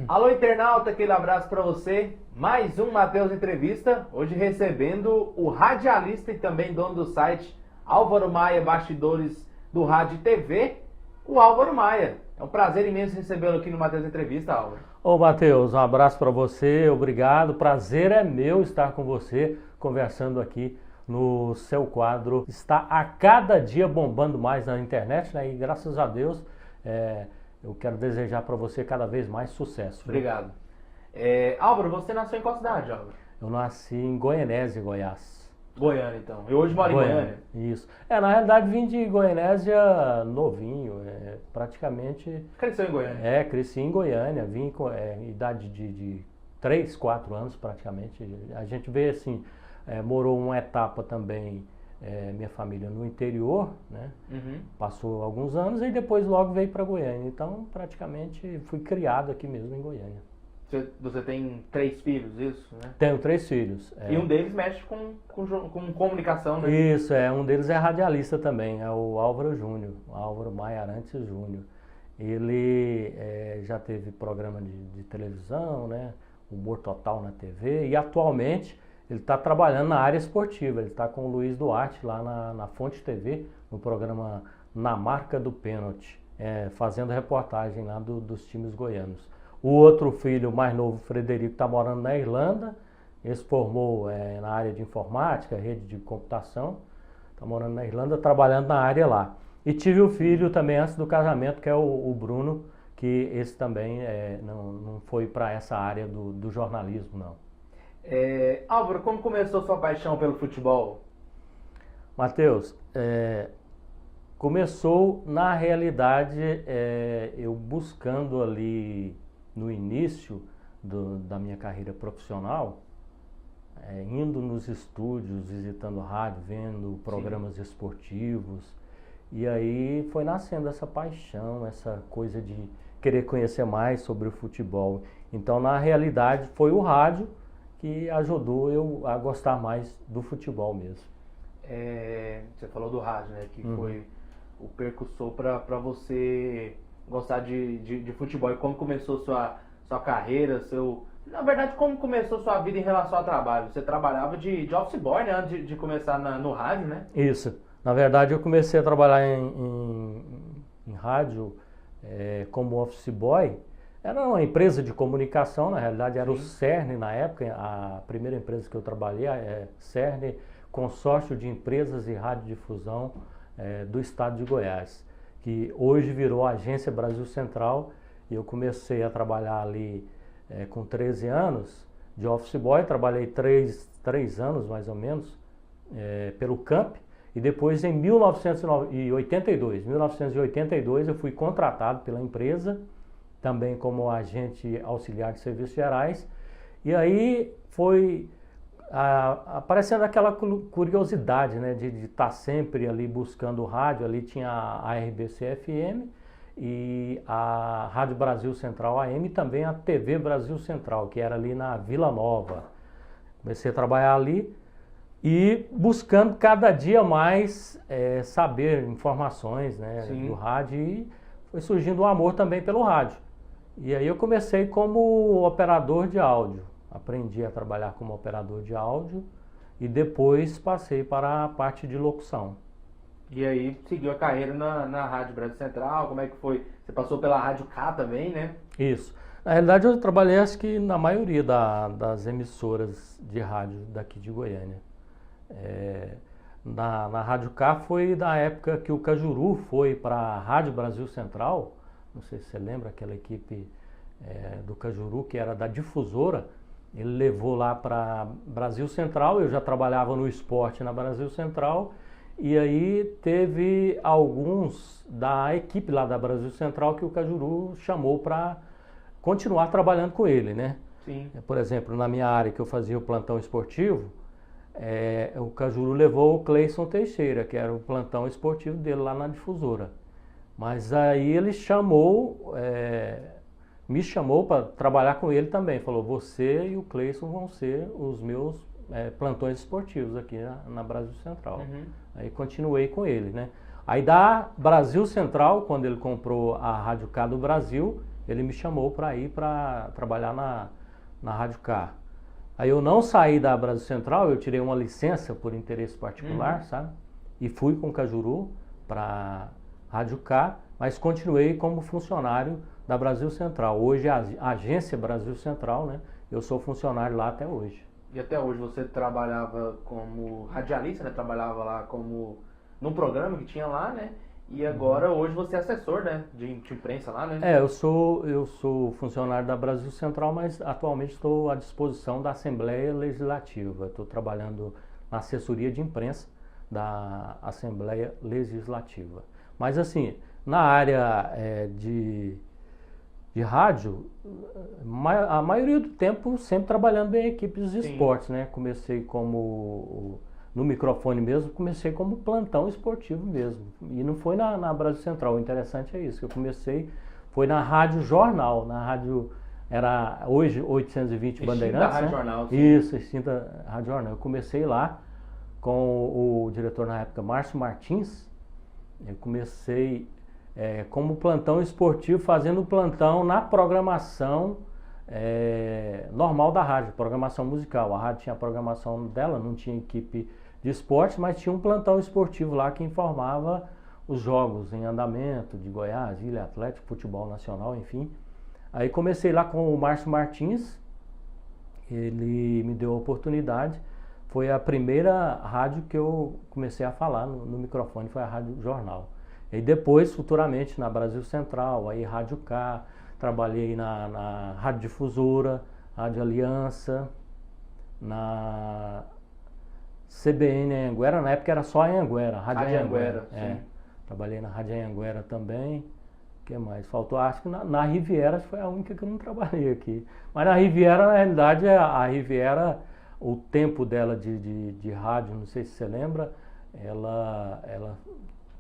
Alô, internauta, aquele abraço para você. Mais um Matheus Entrevista. Hoje recebendo o radialista e também dono do site Álvaro Maia, bastidores do Rádio e TV, o Álvaro Maia. É um prazer imenso recebê-lo aqui no Matheus Entrevista, Álvaro. Ô Matheus, um abraço para você, obrigado. Prazer é meu estar com você, conversando aqui no seu quadro. Está a cada dia bombando mais na internet, né? E graças a Deus, eu quero desejar para você cada vez mais sucesso. Obrigado. Álvaro, você nasceu em qual cidade, Álvaro? Eu nasci em Goianésia, Goiás. Goiânia, então. Eu hoje moro em Goiânia. Isso. Na realidade vim de Goianésia novinho, praticamente... Cresceu em Goiânia? Cresci em Goiânia, vim com idade de 3, 4 anos praticamente. A gente vê assim, morou uma etapa também, minha família no interior, né? Uhum. Passou alguns anos e depois logo veio para Goiânia. Então praticamente fui criado aqui mesmo em Goiânia. Você tem 3 filhos, isso, né? Tenho 3 filhos. E um deles mexe com comunicação, né? Isso, um deles é radialista também, é o Álvaro Júnior, Álvaro Maia Arantes Júnior. Ele já teve programa de televisão, né? Humor Total na TV, e atualmente ele está trabalhando na área esportiva. Ele está com o Luiz Duarte lá na Fonte TV, no programa Na Marca do Pênalti, fazendo reportagem lá dos times goianos. O outro filho mais novo, Frederico, está morando na Irlanda. Ele se formou na área de informática, rede de computação. Está morando na Irlanda, trabalhando na área lá. E tive o filho também antes do casamento, que é o Bruno, que esse também não foi para essa área do jornalismo, não. Álvaro, como começou sua paixão pelo futebol? Matheus, começou na realidade eu buscando ali no início da minha carreira profissional, indo nos estúdios, visitando rádio, vendo programas esportivos, e aí foi nascendo essa paixão, essa coisa de querer conhecer mais sobre o futebol. Então, na realidade, foi o rádio que ajudou eu a gostar mais do futebol mesmo. Você falou do rádio, né? Que foi o precursor para você gostar de futebol. E como começou sua carreira, na verdade, como começou sua vida em relação ao trabalho? Você trabalhava de office boy, né? Antes de começar no rádio, né? Isso. Na verdade, eu comecei a trabalhar em rádio como office boy. Era uma empresa de comunicação, na realidade era o CERN na época, a primeira empresa que eu trabalhei, CERN, Consórcio de Empresas e Radiodifusão do Estado de Goiás, que hoje virou a Agência Brasil Central, e eu comecei a trabalhar ali com 13 anos de office boy, trabalhei 3 anos mais ou menos pelo CAMP, e depois em 1982 eu fui contratado pela empresa, também como agente auxiliar de serviços gerais, e aí foi aparecendo aquela curiosidade, né, de estar sempre ali buscando o rádio. Ali tinha a RBC FM e a Rádio Brasil Central AM, e também a TV Brasil Central, que era ali na Vila Nova. Comecei a trabalhar ali e buscando cada dia mais saber informações, né, do rádio, e foi surgindo um amor também pelo rádio. E aí eu comecei como operador de áudio, aprendi a trabalhar como operador de áudio e depois passei para a parte de locução. E aí seguiu a carreira na Rádio Brasil Central, como é que foi? Você passou pela Rádio K também, né? Isso. Na realidade eu trabalhei acho que na maioria das emissoras de rádio daqui de Goiânia. Na Rádio K foi da época que o Cajuru foi para a Rádio Brasil Central. Não sei se você lembra aquela equipe do Cajuru, que era da difusora. Ele levou lá para Brasil Central, eu já trabalhava no esporte na Brasil Central, e aí teve alguns da equipe lá da Brasil Central que o Cajuru chamou para continuar trabalhando com ele, né? Sim. Por exemplo, na minha área que eu fazia o plantão esportivo, o Cajuru levou o Cleison Teixeira, que era o plantão esportivo dele lá na difusora. Mas aí ele me chamou para trabalhar com ele também. Falou, você e o Cleison vão ser os meus plantões esportivos aqui na Brasil Central. Aí continuei com ele, né? Aí da Brasil Central, quando ele comprou a Rádio K do Brasil, ele me chamou para ir para trabalhar na Rádio K. Aí eu não saí da Brasil Central, eu tirei uma licença por interesse particular, sabe? E fui com o Cajuru para Rádio K, mas continuei como funcionário da Brasil Central. Hoje a agência Brasil Central, né? Eu sou funcionário lá até hoje. E até hoje você trabalhava como radialista, né? Trabalhava lá como num programa que tinha lá, né? E agora hoje você é assessor, né? De imprensa lá, né? Eu sou funcionário da Brasil Central, mas atualmente estou à disposição da Assembleia Legislativa. Estou trabalhando na assessoria de imprensa da Assembleia Legislativa. Mas assim, na área de rádio, a maioria do tempo sempre trabalhando em equipes de esportes, né? Comecei no microfone mesmo, comecei como plantão esportivo mesmo. E não foi na Brasil Central, o interessante é isso, que eu comecei, foi na Rádio Jornal, na rádio, era hoje 820 Bandeirantes, Rádio né? Jornal, sim. Isso, extinta Rádio Jornal. Eu comecei lá com o diretor na época, Márcio Martins. Eu comecei como plantão esportivo, fazendo plantão na programação normal da rádio, programação musical. A rádio tinha a programação dela, não tinha equipe de esportes, mas tinha um plantão esportivo lá que informava os jogos em andamento de Goiás, Ilha Atlético, futebol nacional, enfim. Aí comecei lá com o Márcio Martins, ele me deu a oportunidade. Foi a primeira rádio que eu comecei a falar no microfone, foi a Rádio Jornal. E depois, futuramente, na Brasil Central, aí Rádio K, trabalhei na Rádio Difusora, Rádio Aliança, na CBN Anhanguera, na época era só Anhanguera, Rádio Anhanguera. Trabalhei na Rádio Anhanguera também. O que mais? Faltou, acho que na Riviera, foi a única que eu não trabalhei aqui. Mas na Riviera, na realidade, a Riviera, o tempo dela de rádio, não sei se você lembra, ela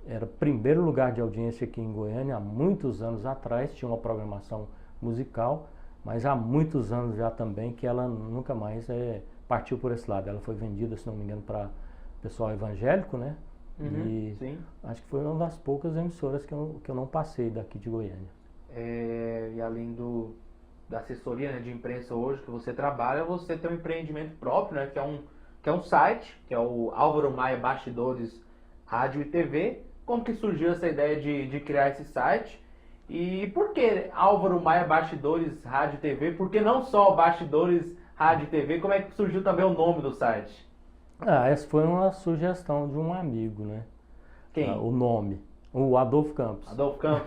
era primeiro lugar de audiência aqui em Goiânia, há muitos anos atrás, tinha uma programação musical, mas há muitos anos já também que ela nunca mais partiu por esse lado. Ela foi vendida, se não me engano, para pessoal evangélico, né? Sim. Acho que foi uma das poucas emissoras que eu não passei daqui de Goiânia. E além da assessoria, né, de imprensa hoje que você trabalha, você tem um empreendimento próprio, né? Que é um site, que é o Álvaro Maia Bastidores Rádio e TV. Como que surgiu essa ideia de criar esse site? E por que Álvaro Maia Bastidores Rádio e TV? Por que não só Bastidores Rádio e TV? Como é que surgiu também o nome do site? Essa foi uma sugestão de um amigo, né? Quem? O nome. O Adolfo Campos. Adolfo Campos?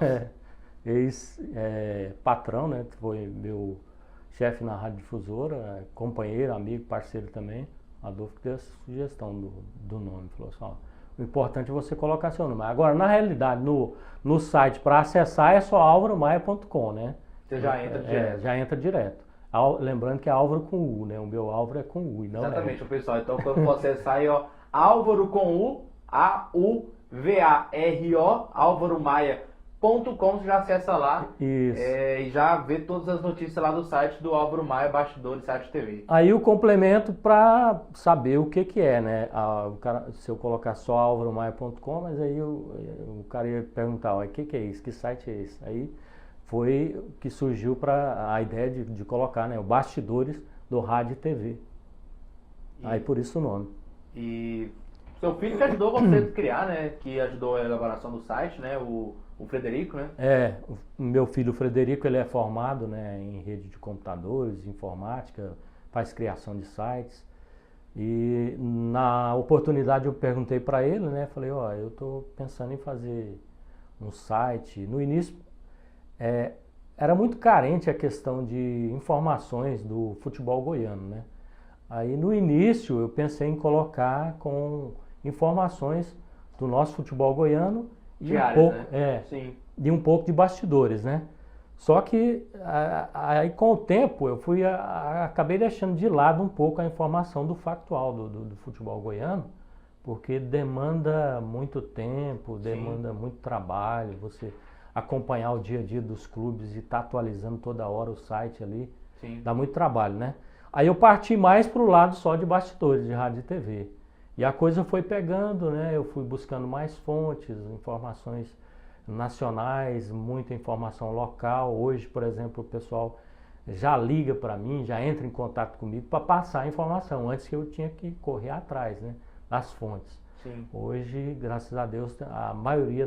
Ex-patrão, né? Foi meu chefe na Rádio Difusora, companheiro, amigo, parceiro também. Adolfo deu essa sugestão do nome. Falou assim, o importante é você colocar seu nome. Agora, na realidade, no site para acessar é só alvaromaia.com, né? Você já entra direto. Já entra direto. Lembrando que é Álvaro com U, né? O meu Álvaro é com U e não Exatamente, pessoal. Então, quando você sair, Álvaro com U, A-U-V-A-R-O, alvaromaia.com, você já acessa lá. Isso. E já vê todas as notícias lá do site do Álvaro Maia Bastidores Site TV. Aí o complemento para saber o que é, né? Se eu colocar só alvaromaia.com, mas aí o cara ia perguntar, o que é isso? Que site é esse? Aí foi que surgiu para a ideia de colocar, né, o Bastidores do Rádio e TV. Aí por isso o nome. E seu filho que ajudou você a criar, né? Que ajudou a elaboração do site, né? O Frederico, né? O meu filho Frederico, ele é formado, né, em rede de computadores, informática, faz criação de sites. E na oportunidade eu perguntei para ele, né? Falei, eu estou pensando em fazer um site. No início era muito carente a questão de informações do futebol goiano, né? Aí no início eu pensei em colocar com informações do nosso futebol goiano e um pouco de bastidores, né? Só que aí com o tempo eu acabei deixando de lado um pouco a informação do factual do futebol goiano, porque demanda muito tempo, demanda muito trabalho, você acompanhar o dia a dia dos clubes e estar atualizando toda hora o site ali, dá muito trabalho, né? Aí eu parti mais para o lado só de bastidores, de rádio e TV. E a coisa foi pegando, né? Eu fui buscando mais fontes, informações nacionais, muita informação local. Hoje, por exemplo, o pessoal já liga para mim, já entra em contato comigo para passar a informação. Antes que eu tinha que correr atrás, né, das fontes. Sim. Hoje, graças a Deus, a maioria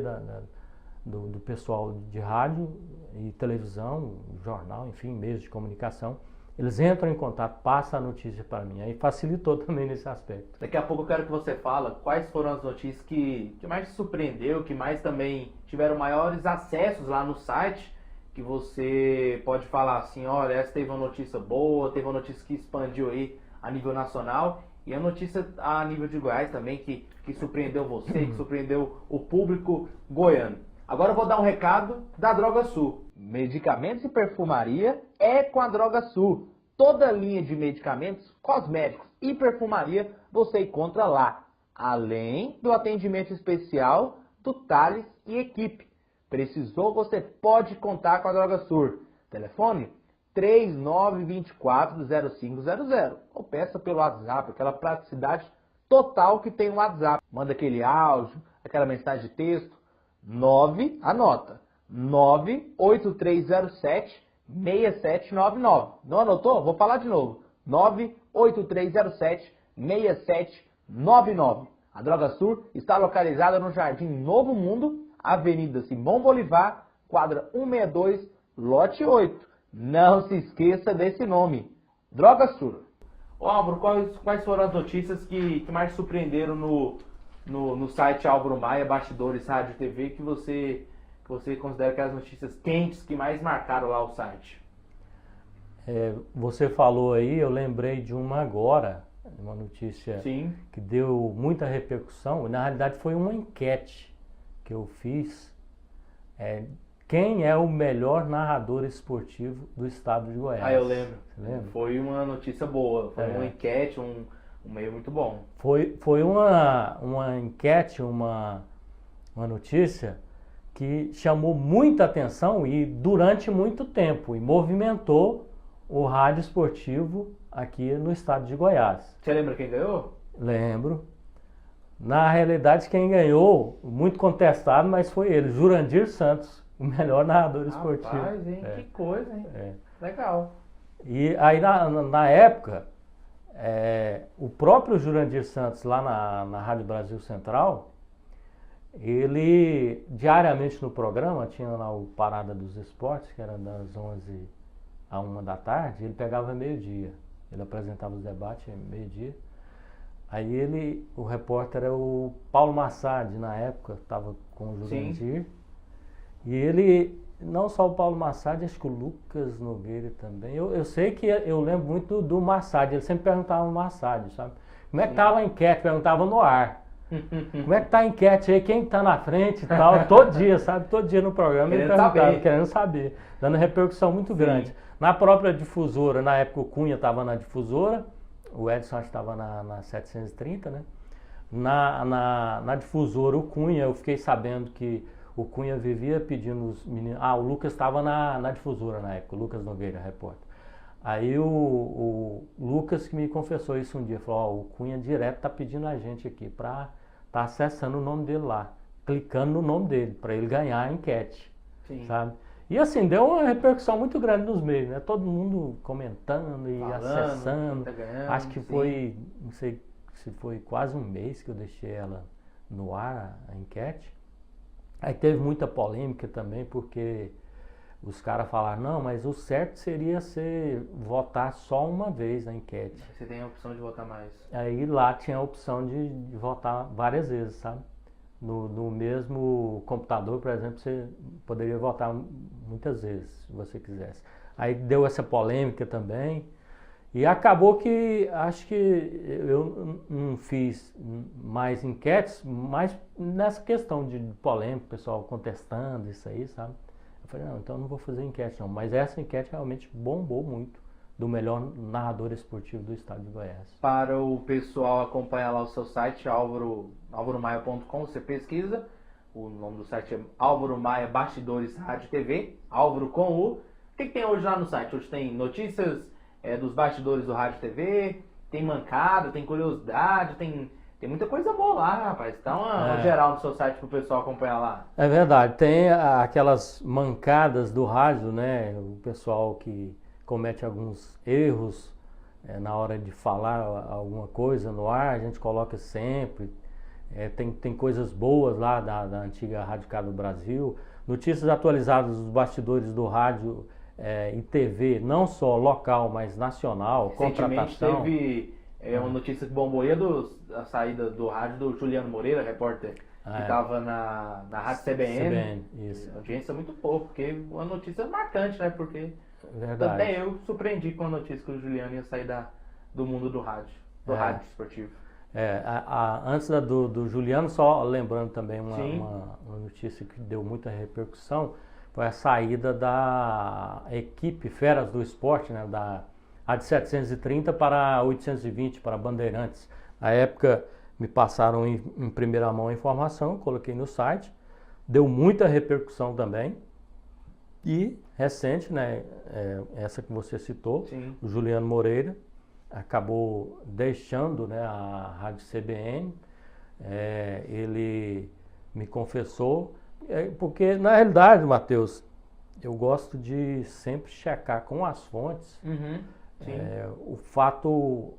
do pessoal de rádio e televisão, jornal, enfim, meios de comunicação, eles entram em contato, passam a notícia para mim. Aí facilitou também nesse aspecto. Daqui a pouco eu quero que você fale quais foram as notícias que mais te surpreendeu, que mais também tiveram maiores acessos lá no site, que você pode falar assim, olha, essa teve uma notícia boa, teve uma notícia que expandiu aí a nível nacional, e a notícia a nível de Goiás também, que surpreendeu você, que surpreendeu o público goiano. Agora eu vou dar um recado da Droga Sul. Medicamentos e perfumaria é com a Droga Sul. Toda linha de medicamentos, cosméticos e perfumaria você encontra lá. Além do atendimento especial do Thales e equipe. Precisou, você pode contar com a Droga Sul. Telefone 3924-0500. Ou peça pelo WhatsApp, aquela praticidade total que tem o WhatsApp. Manda aquele áudio, aquela mensagem de texto. 98307-6799. Não anotou? Vou falar de novo. 98307-6799. A Droga Sul está localizada no Jardim Novo Mundo, Avenida Simão Bolivar, quadra 162, lote 8. Não se esqueça desse nome. Droga Sul. Ô Álvaro, quais foram as notícias que mais te surpreenderam no site Álvaro Maia, Bastidores Rádio TV, que você considera que as notícias quentes que mais marcaram lá o site? Você falou aí, eu lembrei de uma agora, uma notícia Sim. que deu muita repercussão. Na realidade foi uma enquete que eu fiz. Quem é o melhor narrador esportivo do estado de Goiás? Ah, eu lembro. Você lembra? Foi uma notícia boa, foi uma enquete, um meio muito bom. Foi uma enquete, uma notícia que chamou muita atenção e durante muito tempo e movimentou o rádio esportivo aqui no estado de Goiás. Você lembra quem ganhou? Lembro. Na realidade, quem ganhou, muito contestado, mas foi ele, Jurandir Santos, o melhor narrador esportivo. Rapaz, hein? Que coisa, hein? Legal. E aí, na época, o próprio Jurandir Santos, lá na Rádio Brasil Central, ele, diariamente no programa, tinha lá o Parada dos Esportes, que era das 11 à 1 da tarde, ele pegava meio-dia. Ele apresentava os debates meio-dia. Aí o repórter era o Paulo Massad, na época, estava com o Jurandir. Sim. E ele, não só o Paulo Massad, acho que o Lucas Nogueira também. Eu sei que eu lembro muito do Massad, ele sempre perguntava no Massad, sabe? Como é que estava a enquete? Perguntava no ar. Como é que tá a enquete aí? Quem tá na frente e tal? Todo dia, sabe? Todo dia no programa ele perguntava, querendo saber, dando repercussão muito grande. Na própria difusora, na época o Cunha estava na difusora, o Edson estava na 730, né? Na difusora, o Cunha, eu fiquei sabendo que o Cunha vivia pedindo os meninos. O Lucas estava na difusora na época, o Lucas Nogueira, repórter. Aí o Lucas que me confessou isso um dia, falou, o Cunha direto tá pedindo a gente aqui para tá acessando o nome dele lá, clicando no nome dele, para ele ganhar a enquete, sabe? E assim, deu uma repercussão muito grande nos meios, né? Todo mundo comentando e acessando. Acho que foi, não sei se foi quase um mês que eu deixei ela no ar, a enquete. Aí teve muita polêmica também, porque os caras falaram, não, mas o certo seria você votar só uma vez na enquete. Você tem a opção de votar mais. Aí lá tinha a opção de votar várias vezes, sabe? No mesmo computador, por exemplo, você poderia votar muitas vezes, se você quisesse. Aí deu essa polêmica também. E acabou que, acho que eu não fiz mais enquetes, mas nessa questão de polêmica, o pessoal contestando isso aí, sabe? Eu falei, não, então não vou fazer enquete não. Mas essa enquete realmente bombou muito, do melhor narrador esportivo do estado de Goiás. Para o pessoal acompanhar lá o seu site, alvaromaia.com, você pesquisa. O nome do site é Álvaro Maia Bastidores Rádio TV, Álvaro com U. O que tem hoje lá no site? Hoje tem notícias dos bastidores do Rádio TV, tem mancada, tem curiosidade, tem tem muita coisa boa lá, rapaz. Dá uma geral no seu site pro pessoal acompanhar lá. É verdade, tem aquelas mancadas do rádio, né? O pessoal que comete alguns erros na hora de falar alguma coisa no ar, a gente coloca sempre. Tem coisas boas lá da antiga Rádio Cá do Brasil. Notícias atualizadas dos bastidores do rádio e TV, não só local, mas nacional, Recentemente contratação. teve uma notícia que bombou aí a saída do rádio do Juliano Moreira, repórter, que estava na Rádio CBN. Isso. Audiência muito pouco, porque uma notícia marcante, né? Porque Verdade. até eu surpreendi com a notícia que o Juliano ia sair do mundo do rádio rádio esportivo. Antes do Juliano, só lembrando também uma notícia que deu muita repercussão, foi a saída da equipe Feras do Esporte, né, da Rádio 730 para 820, para Bandeirantes. Na época me passaram em primeira mão a informação, coloquei no site, deu muita repercussão também. E recente, né, essa que você citou, Sim. o Juliano Moreira, acabou deixando, né, a Rádio CBN. Ele me confessou, porque na realidade, Matheus, eu gosto de sempre checar com as fontes o fato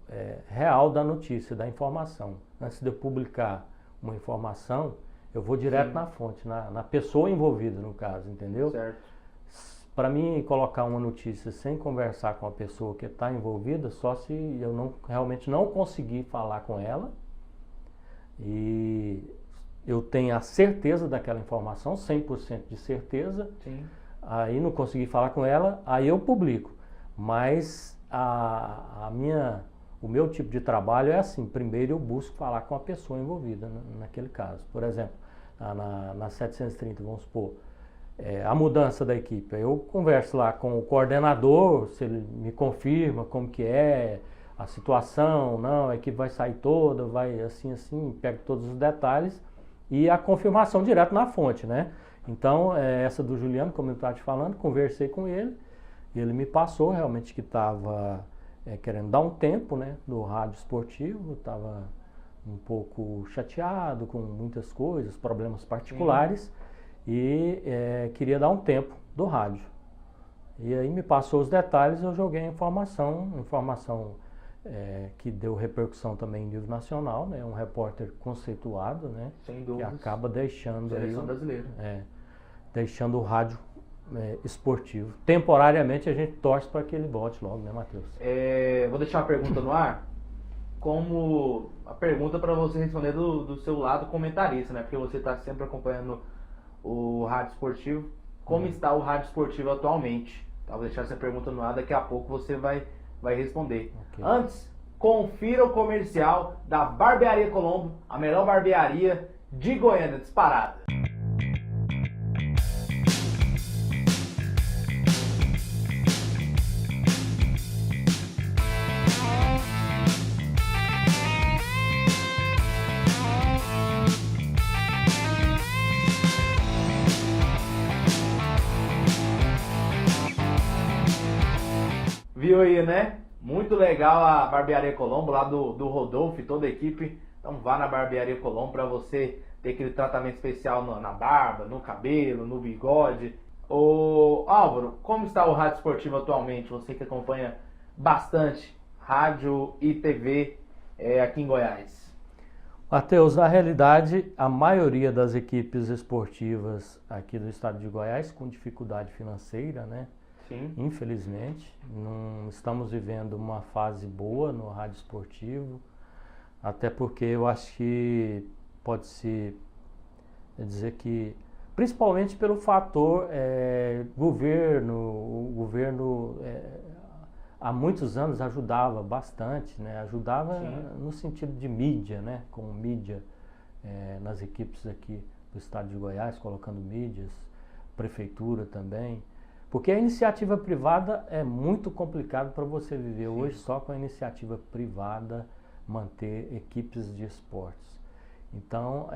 real da notícia, da informação. Antes de eu publicar uma informação, eu vou direto na fonte, na pessoa envolvida no caso, entendeu? Certo. Para mim, colocar uma notícia sem conversar com a pessoa que está envolvida, só se eu realmente não conseguir falar com ela e eu tenho a certeza daquela informação, 100% de certeza, Sim. Aí não consegui falar com ela, aí eu publico. Mas o meu tipo de trabalho é assim, primeiro eu busco falar com a pessoa envolvida naquele caso. Por exemplo, na 730, vamos supor, a mudança da equipe. Eu converso lá com o coordenador, se ele me confirma como que é a situação, não, a equipe vai sair toda, vai assim, pego todos os detalhes e a confirmação direto na fonte, né? Então, essa do Juliano, como eu estava te falando, conversei com ele e ele me passou realmente que estava querendo dar um tempo, né, no rádio esportivo, estava um pouco chateado com muitas coisas, problemas particulares. E queria dar um tempo do rádio. E aí me passou os detalhes, eu joguei a informação que deu repercussão também em nível nacional, né? Um repórter conceituado, né? Sem dúvidas. Que acaba deixando brasileira. Deixando o rádio esportivo. Temporariamente a gente torce para que ele volte logo, né, Matheus? Vou deixar uma pergunta no ar, como a pergunta para você responder do seu lado comentarista, né? Porque você está sempre acompanhando o rádio esportivo. Como está o rádio esportivo atualmente? Vou deixar essa pergunta no ar, daqui a pouco você vai responder. Okay. Antes, confira o comercial da Barbearia Colombo, a melhor barbearia de Goiânia, disparada. Viu aí, né? Muito legal a Barbearia Colombo, lá do Rodolfo e toda a equipe. Então vá na Barbearia Colombo para você ter aquele tratamento especial na barba, no cabelo, no bigode. Ô Álvaro, como está o rádio esportivo atualmente? Você que acompanha bastante rádio e TV aqui em Goiás. Matheus, na realidade, a maioria das equipes esportivas aqui do estado de Goiás com dificuldade financeira, né? Sim. Infelizmente, não estamos vivendo uma fase boa no rádio esportivo, até porque eu acho que pode-se dizer que, principalmente pelo fator governo, o governo há muitos anos ajudava bastante, né? Ajudava no sentido de mídia, né? Com mídia nas equipes aqui do estado de Goiás, colocando mídias, prefeitura também. Porque a iniciativa privada é muito complicado para você viver hoje só com a iniciativa privada, manter equipes de esportes. Então,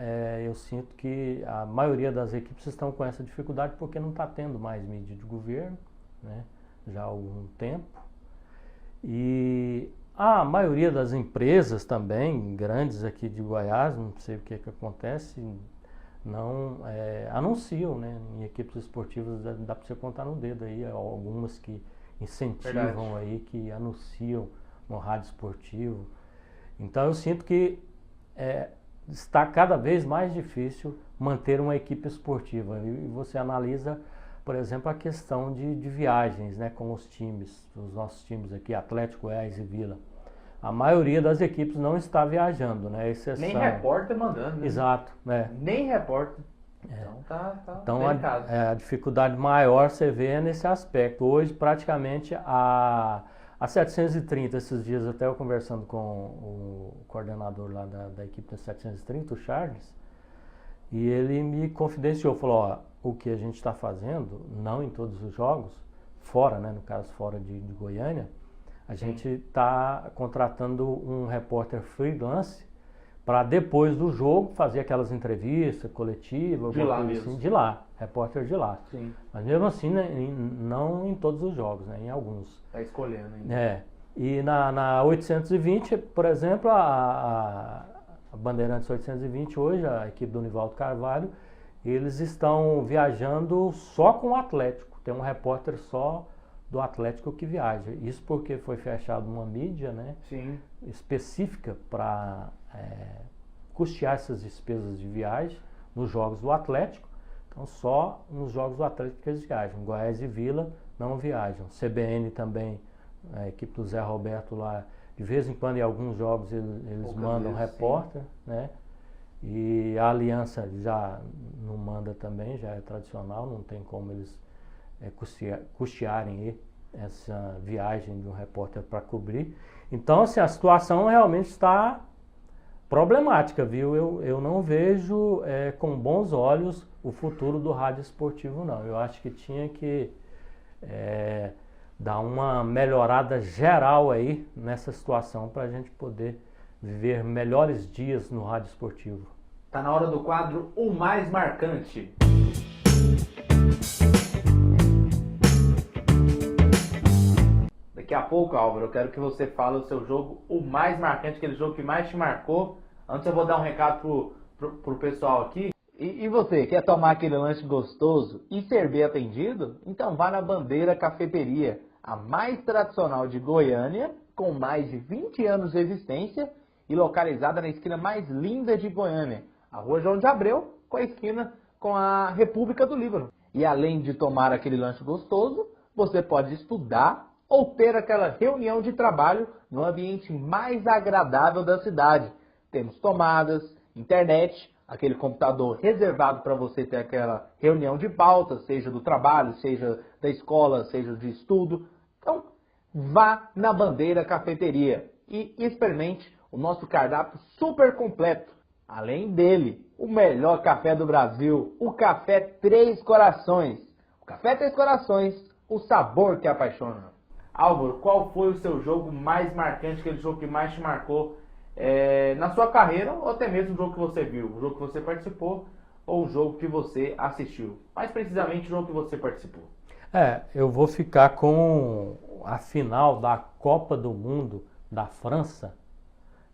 eu sinto que a maioria das equipes estão com essa dificuldade porque não está tendo mais mídia de governo, né, já há algum tempo. E A maioria das empresas também, grandes aqui de Goiás, não sei o que acontece, não anunciam, né? Em equipes esportivas dá para você contar no dedo aí, algumas que incentivam aí, que anunciam no rádio esportivo. Então eu sinto que está cada vez mais difícil manter uma equipe esportiva. E você analisa, por exemplo, a questão de viagens, né, com os nossos times aqui, Atlético, Goiás e Vila. A maioria das equipes não está viajando, né? Exceção. Nem repórter mandando, né? Exato, né? Nem repórter. Então então a dificuldade maior você vê é nesse aspecto. Hoje, praticamente, a 730, esses dias até eu conversando com o coordenador lá da equipe da 730, o Charles, e ele me confidenciou, falou, ó, o que a gente está fazendo, não em todos os jogos, fora, né, no caso fora de Goiânia, a gente está contratando um repórter freelance para depois do jogo fazer aquelas entrevistas coletivas, de lá mesmo. Assim, de lá, repórter de lá. Sim. Mas mesmo assim, né, não em todos os jogos, né, em alguns. Está escolhendo ainda. E na 820, por exemplo, a Bandeirantes 820 hoje, a equipe do Nivaldo Carvalho, eles estão viajando só com o Atlético. Tem um repórter só do Atlético que viaja. Isso porque foi fechado uma mídia, né, Sim. específica para custear essas despesas de viagem nos jogos do Atlético. Então só nos jogos do Atlético que eles viajam. Goiás e Vila não viajam. CBN também, a equipe do Zé Roberto lá, de vez em quando em alguns jogos eles mandam repórter, né? E a Aliança já não manda também, já é tradicional, não tem como eles custearem essa viagem de um repórter para cobrir. Então, assim, a situação realmente está problemática, viu? Eu não vejo com bons olhos o futuro do rádio esportivo, não. Eu acho que tinha que dar uma melhorada geral aí nessa situação para a gente poder viver melhores dias no rádio esportivo. Tá na hora do quadro O Mais Marcante. Daqui a pouco, Álvaro, eu quero que você fale o seu jogo, o mais marcante, aquele jogo que mais te marcou. Antes eu vou dar um recado pro pessoal aqui. E você, quer tomar aquele lanche gostoso e ser bem atendido? Então vá na Bandeira Cafeteria, a mais tradicional de Goiânia, com mais de 20 anos de existência e localizada na esquina mais linda de Goiânia, a Rua João de Abreu, com a esquina com a República do Líbano. E além de tomar aquele lanche gostoso, você pode estudar ou ter aquela reunião de trabalho no ambiente mais agradável da cidade. Temos tomadas, internet, aquele computador reservado para você ter aquela reunião de pauta, seja do trabalho, seja da escola, seja de estudo. Então, vá na Bandeira Cafeteria e experimente o nosso cardápio super completo. Além dele, o melhor café do Brasil, o Café Três Corações. O Café Três Corações, o sabor que apaixona. Álvaro, qual foi o seu jogo mais marcante, aquele jogo que mais te marcou na sua carreira, ou até mesmo o jogo que você viu, o jogo que você participou, ou o jogo que você assistiu? Mais precisamente, o jogo que você participou. Eu vou ficar com a final da Copa do Mundo da França,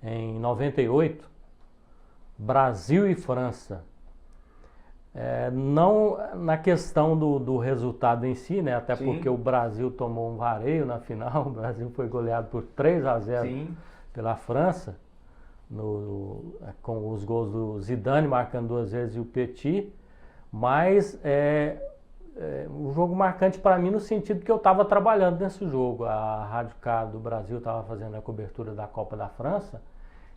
em 98, Brasil e França. Não na questão do resultado em si, né? Até porque o Brasil tomou um vareio na final, o Brasil foi goleado por 3-0 pela França, com os gols do Zidane marcando 2 vezes e o Petit, mas um jogo marcante para mim no sentido que eu estava trabalhando nesse jogo. A Rádio K do Brasil estava fazendo a cobertura da Copa da França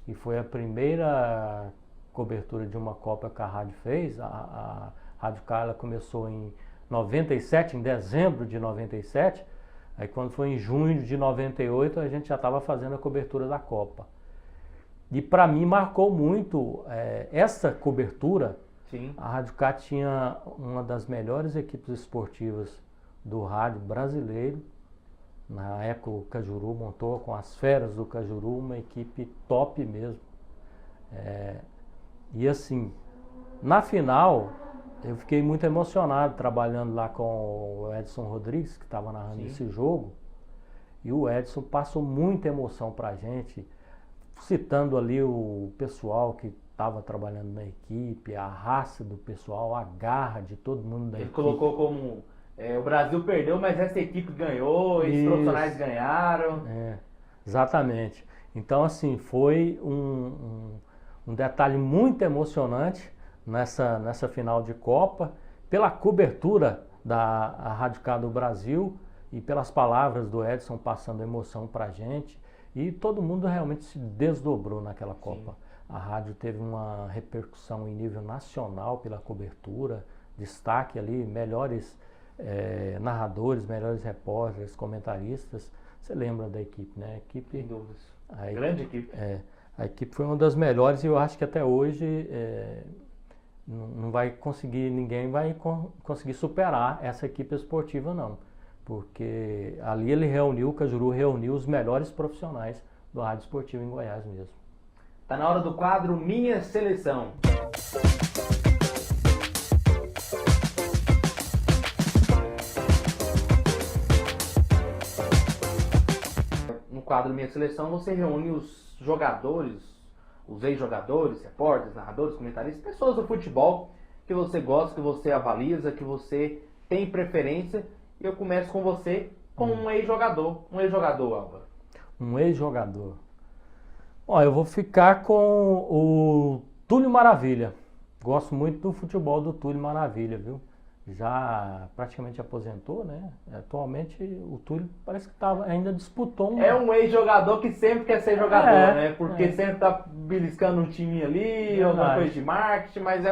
e foi a primeira cobertura de uma Copa que a rádio fez. A Rádio K ela começou em 97, em dezembro de 97, aí quando foi em junho de 98 a gente já estava fazendo a cobertura da Copa. E para mim marcou muito essa cobertura. Sim. A Rádio K tinha uma das melhores equipes esportivas do rádio brasileiro. Na época o Cajuru montou com as feras do Cajuru uma equipe top mesmo. E assim, na final, eu fiquei muito emocionado trabalhando lá com o Edson Rodrigues, que estava narrando esse jogo. E o Edson passou muita emoção para a gente, citando ali o pessoal que estava trabalhando na equipe, a raça do pessoal, a garra de todo mundo da Ele equipe. colocou como o Brasil perdeu, mas essa equipe ganhou, esses profissionais ganharam. Exatamente. Então, assim, foi um detalhe muito emocionante nessa final de Copa, pela cobertura da Rádio K do Brasil e pelas palavras do Edson passando emoção pra gente. E todo mundo realmente se desdobrou naquela Copa. Sim. A rádio teve uma repercussão em nível nacional pela cobertura, destaque ali, melhores narradores, melhores repórteres, comentaristas. Você lembra da equipe, né? A equipe, sem dúvidas. Grande equipe. A equipe foi uma das melhores e eu acho que até hoje não vai conseguir, ninguém vai conseguir superar essa equipe esportiva, não. Porque ali o Cajuru reuniu os melhores profissionais do rádio esportivo em Goiás mesmo. Tá na hora do quadro Minha Seleção. No quadro Minha Seleção você reúne os jogadores, os ex-jogadores, repórteres, narradores, comentaristas, pessoas do futebol que você gosta, que você avaliza, que você tem preferência. E eu começo com você, com um ex-jogador. Um ex-jogador, Álvaro. Um ex-jogador. Ó, eu vou ficar com o Túlio Maravilha. Gosto muito do futebol do Túlio Maravilha, viu? Já praticamente aposentou, né? Atualmente o Túlio parece que ainda disputou um... É um ex-jogador que sempre quer ser jogador, né? Porque sempre tá beliscando um time ali, alguma coisa de marketing, mas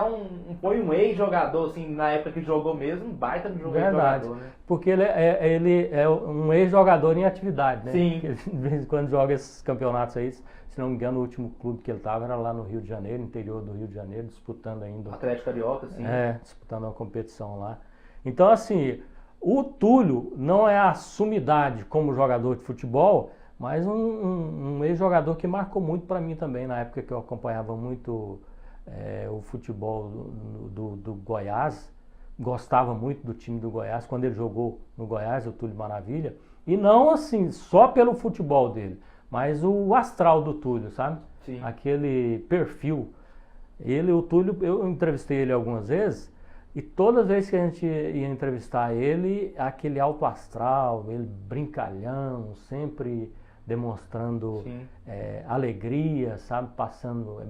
foi um ex-jogador, assim, na época que jogou mesmo, um baita de jogador, né? Porque ele é um ex-jogador em atividade, né? Sim. Porque de vez em quando joga esses campeonatos aí, se não me engano, o último clube que ele estava era lá no Rio de Janeiro, interior do Rio de Janeiro, disputando ainda... Atlético Carioca, sim. Disputando uma competição lá. Então, assim, o Túlio não é a sumidade como jogador de futebol, mas um ex-jogador que marcou muito para mim também, na época que eu acompanhava muito o futebol do Goiás, gostava muito do time do Goiás, quando ele jogou no Goiás, o Túlio Maravilha, e não assim, só pelo futebol dele, mas o astral do Túlio, sabe? Sim. Aquele perfil. O Túlio, eu entrevistei ele algumas vezes, e toda vez que a gente ia entrevistar ele, aquele alto astral, ele brincalhão, sempre demonstrando alegria, sabe?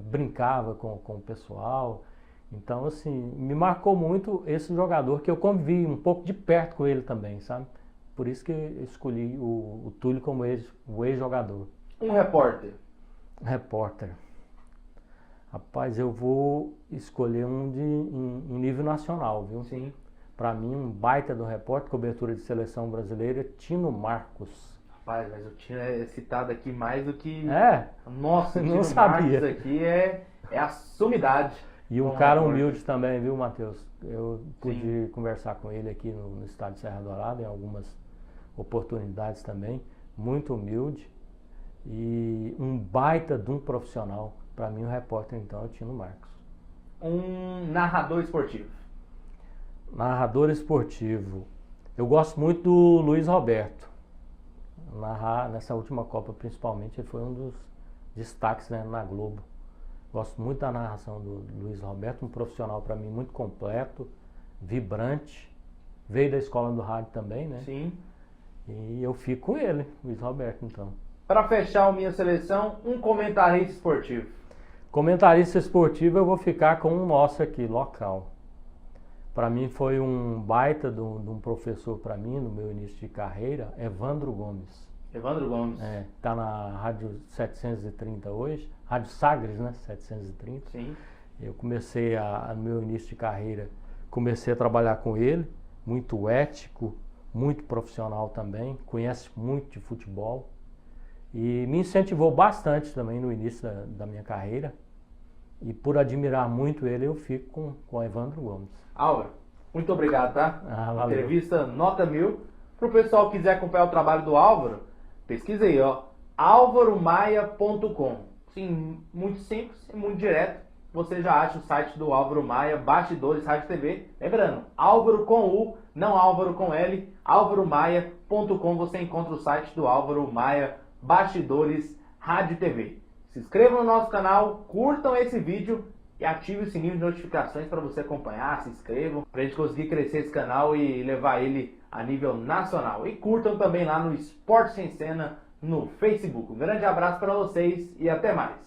Brincava com o pessoal. Então, assim, me marcou muito esse jogador que eu convivi um pouco de perto com ele também, sabe? Por isso que eu escolhi o Túlio como o ex-jogador. Um repórter. Repórter. Rapaz, eu vou escolher em nível nacional, viu? Sim. Pra mim, um baita do repórter, cobertura de seleção brasileira, Tino Marcos. Rapaz, mas o Tino é citado aqui mais do que... Nossa, o Tino Marcos aqui é a sumidade. E um cara humilde também, viu, Matheus? Eu pude conversar com ele aqui no estádio Serra Dourada, em algumas oportunidades também. Muito humilde e um baita de um profissional. Para mim, o repórter, então, é o Tino Marcos. Um narrador esportivo. Narrador esportivo. Eu gosto muito do Luiz Roberto. Nessa última Copa, principalmente, ele foi um dos destaques, né, na Globo. Gosto muito da narração do Luiz Roberto, um profissional para mim muito completo, vibrante. Veio da escola do rádio também, né? Sim. E eu fico com ele, Luiz Roberto, então. Para fechar a minha seleção, um comentarista esportivo. Comentarista esportivo eu vou ficar com um nosso aqui, local. Para mim foi um baita de um professor para mim, no meu início de carreira, Evandro Gomes. Evandro Gomes. Tá na Rádio 730 hoje, Rádio Sagres, né, 730. Sim. Eu comecei, no meu início de carreira, comecei a trabalhar com ele, muito ético, muito profissional também, conhece muito de futebol. E me incentivou bastante também no início da minha carreira. E por admirar muito ele, eu fico com o Evandro Gomes. Álvaro, muito obrigado, tá? Valeu. Entrevista nota 1000. Para o pessoal que quiser acompanhar o trabalho do Álvaro, pesquisa aí, ó, alvaromaia.com. Sim, muito simples e muito direto. você já acha o site do Álvaro Maia, Bastidores Rádio TV. Lembrando, Álvaro com U, não Álvaro com L, álvaromaia.com, você encontra o site do Álvaro Maia, Bastidores Rádio TV. Se inscrevam no nosso canal, curtam esse vídeo e ative o sininho de notificações para você acompanhar, se inscrevam, para a gente conseguir crescer esse canal e levar ele a nível nacional. E curtam também lá no Esporte Sem Cena no Facebook. Um grande abraço para vocês e até mais.